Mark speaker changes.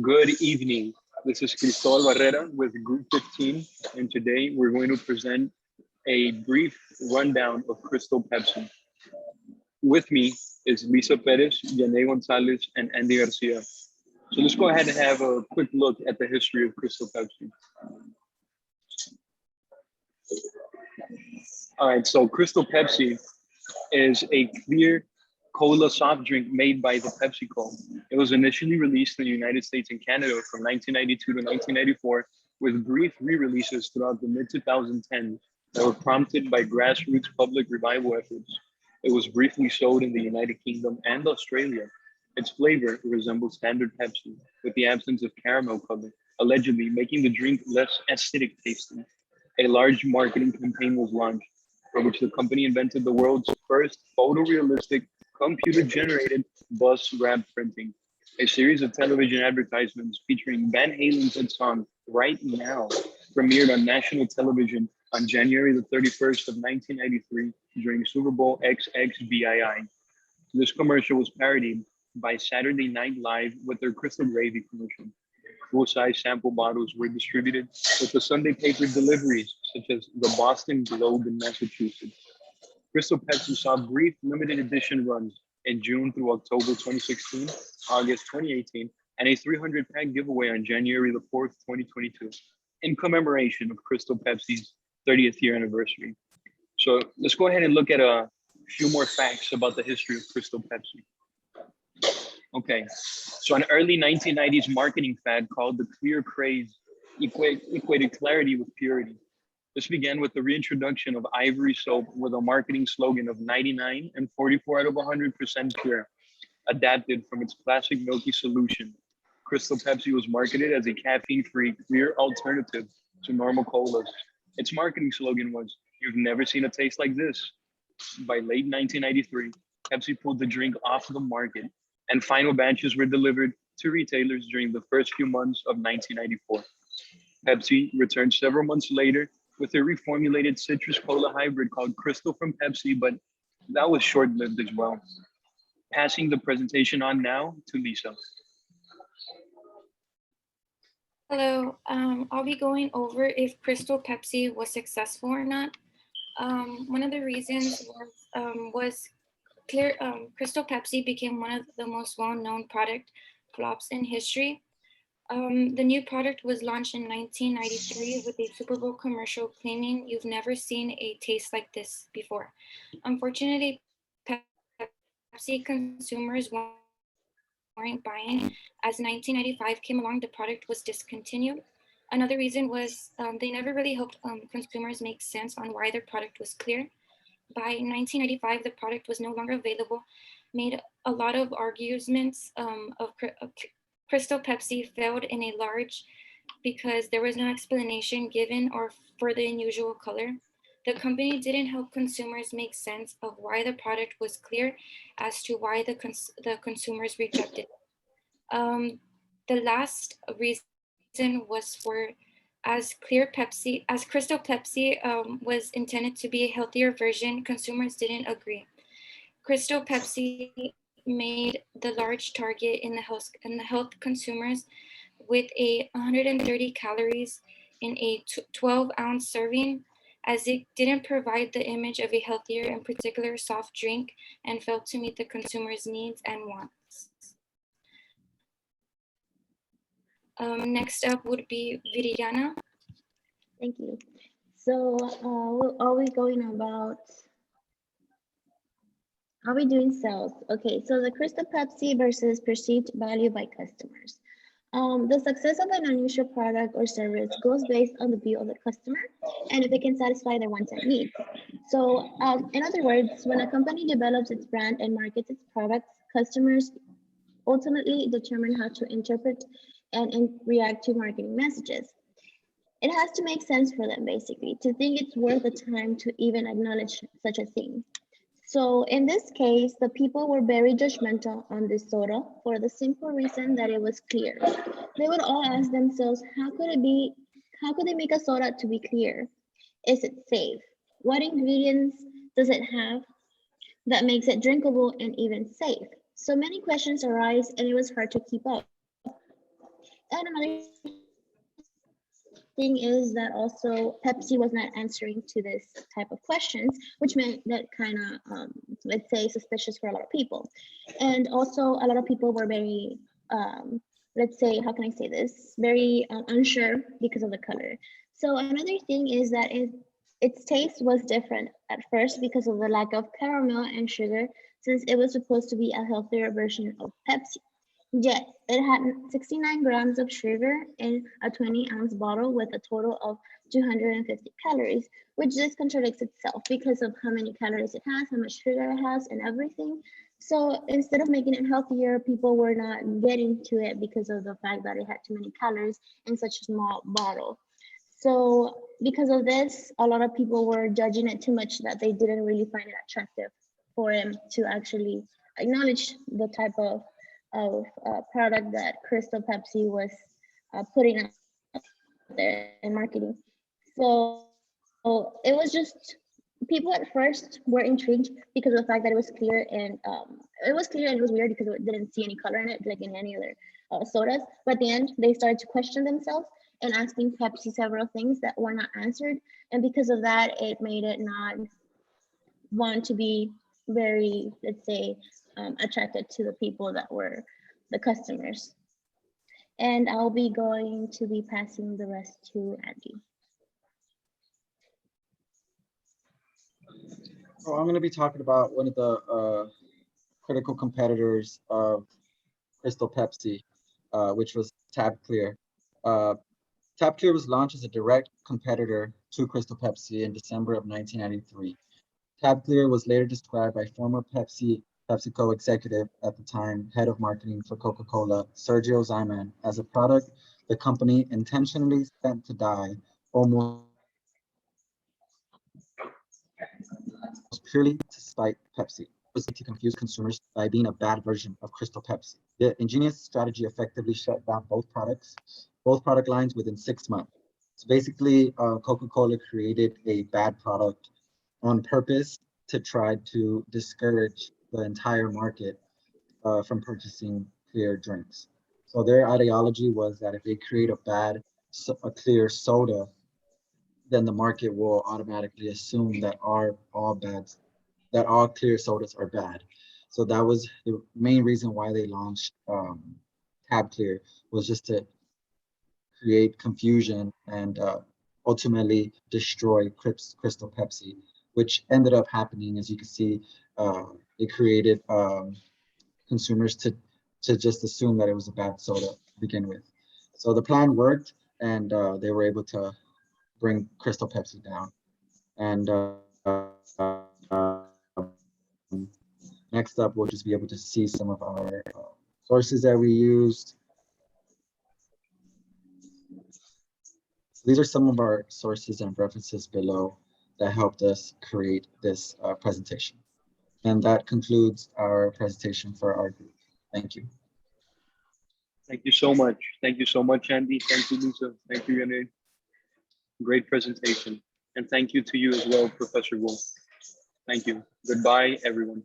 Speaker 1: Good evening. This is Cristobal Barrera with Group 15, and today we're going to present a brief rundown of Crystal Pepsi. With me is Lisa Perez, Vianney Gonzalez, and Andy Garcia. So let's go ahead and have a quick look at the history of Crystal Pepsi. All right, so Crystal Pepsi is a clear cola soft drink made by the PepsiCo. It was initially released in the United States and Canada from 1992 to 1994, with brief re-releases throughout the mid-2010s that were prompted by grassroots public revival efforts. It was briefly sold in the United Kingdom and Australia. Its flavor resembles standard Pepsi, with the absence of caramel color, allegedly making the drink less acidic tasting. A large marketing campaign was launched, for which the company invented the world's first photorealistic computer-generated bus wrap printing. A series of television advertisements featuring Van Halen's hit song "Right Now" premiered on national television on January the 31st of 1993 during Super Bowl XXVII. This commercial was parodied by Saturday Night Live with their Crystal Gravy commercial. Full-size sample bottles were distributed with the Sunday paper deliveries, such as the Boston Globe in Massachusetts. Crystal Pepsi saw brief limited edition runs in June through October 2016, August 2018, and a 300-pack giveaway on January the 4th, 2022, in commemoration of Crystal Pepsi's 30th year anniversary. So let's go ahead and look at a few more facts about the history of Crystal Pepsi. Okay, so an early 1990s marketing fad called the clear craze equated clarity with purity. This began with the reintroduction of ivory soap with a marketing slogan of 99 and 44 out of 100% clear, adapted from its classic milky solution. Crystal Pepsi was marketed as a caffeine-free, clear alternative to normal colas. Its marketing slogan was, "You've never seen a taste like this." By late 1993, Pepsi pulled the drink off the market, and final batches were delivered to retailers during the first few months of 1994. Pepsi returned several months later with a reformulated citrus cola hybrid called Crystal from Pepsi, but that was short-lived as well. Passing the presentation on now to Lisa.
Speaker 2: Hello, I'll be going over if Crystal Pepsi was successful or not. One of the reasons was Crystal Pepsi became one of the most well-known product flops in history. The new product was launched in 1993 with a Super Bowl commercial claiming, "You've never seen a taste like this before." Unfortunately, Pepsi consumers weren't buying. As 1995 came along, the product was discontinued. Another reason was they never really helped consumers make sense on why their product was clear. By 1995, the product was no longer available, made a lot of arguments of Crystal Pepsi failed in a large because there was no explanation given or for the unusual color. The company didn't help consumers make sense of why the product was clear as to why the consumers rejected it. The last reason was for as Crystal Pepsi was intended to be a healthier version, consumers didn't agree. Crystal Pepsi made the large target in the health consumers with a 130 calories in a 12-ounce serving, as it didn't provide the image of a healthier and particular soft drink and failed to meet the consumer's needs and wants. Next up would be Viridiana.
Speaker 3: Thank you. So are we going about, are we doing sales? Okay, so the Crystal Pepsi versus perceived value by customers. The success of an unusual product or service goes based on the view of the customer and if it can satisfy their wants and needs. So in other words, when a company develops its brand and markets its products, customers ultimately determine how to interpret and react to marketing messages. It has to make sense for them, basically, to think it's worth the time to even acknowledge such a thing. So in this case, the people were very judgmental on this soda for the simple reason that it was clear. They would all ask themselves, how could they make a soda to be clear? Is it safe? What ingredients does it have that makes it drinkable and even safe? So many questions arise and it was hard to keep up. And another thing is that also Pepsi was not answering to this type of questions, which meant that kind of, let's say, suspicious for a lot of people. And also a lot of people were very, let's say, how can I say this? Very unsure because of the color. So another thing is that its taste was different at first because of the lack of caramel and sugar, since it was supposed to be a healthier version of Pepsi. Yet, it had 69 grams of sugar in a 20-ounce bottle with a total of 250 calories, which just contradicts itself because of how many calories it has, how much sugar it has, and everything. So instead of making it healthier, people were not getting to it because of the fact that it had too many calories in such a small bottle. So because of this, a lot of people were judging it too much that they didn't really find it attractive for him to actually acknowledge the type of product that Crystal Pepsi was putting out there and marketing. So it was just people at first were intrigued because of the fact that it was clear and it was weird because it didn't see any color in it like in any other sodas. But at the end, they started to question themselves and asking Pepsi several things that were not answered, and because of that, it made it not want to be very, let's say, attracted to the people that were the customers. And I'll be going to be passing the rest to Andy.
Speaker 4: So I'm going to be talking about one of the critical competitors of Crystal Pepsi, which was Tab Clear. Tab Clear was launched as a direct competitor to Crystal Pepsi in December of 1993. Tab Clear was later described by former PepsiCo executive at the time, head of marketing for Coca-Cola, Sergio Zyman, as a product the company intentionally sent to die almost purely to spite Pepsi. It was to confuse consumers by being a bad version of Crystal Pepsi. The ingenious strategy effectively shut down both product lines within 6 months. So basically, Coca-Cola created a bad product on purpose to try to discourage the entire market from purchasing clear drinks. So their ideology was that if they create a clear soda, then the market will automatically assume that all clear sodas are bad. So that was the main reason why they launched Tab Clear, was just to create confusion and ultimately destroy Crystal Pepsi, which ended up happening. As you can see, it created consumers to just assume that it was a bad soda to begin with. So the plan worked, and they were able to bring Crystal Pepsi down. And next up, we'll just be able to see some of our sources that we used. These are some of our sources and references below that helped us create this presentation. And that concludes our presentation for our group. Thank you.
Speaker 1: Thank you so much. Thank you so much, Andy. Thank you, Lisa. Thank you, Vianney. Great presentation. And thank you to you as well, Professor Wolf. Thank you. Goodbye, everyone.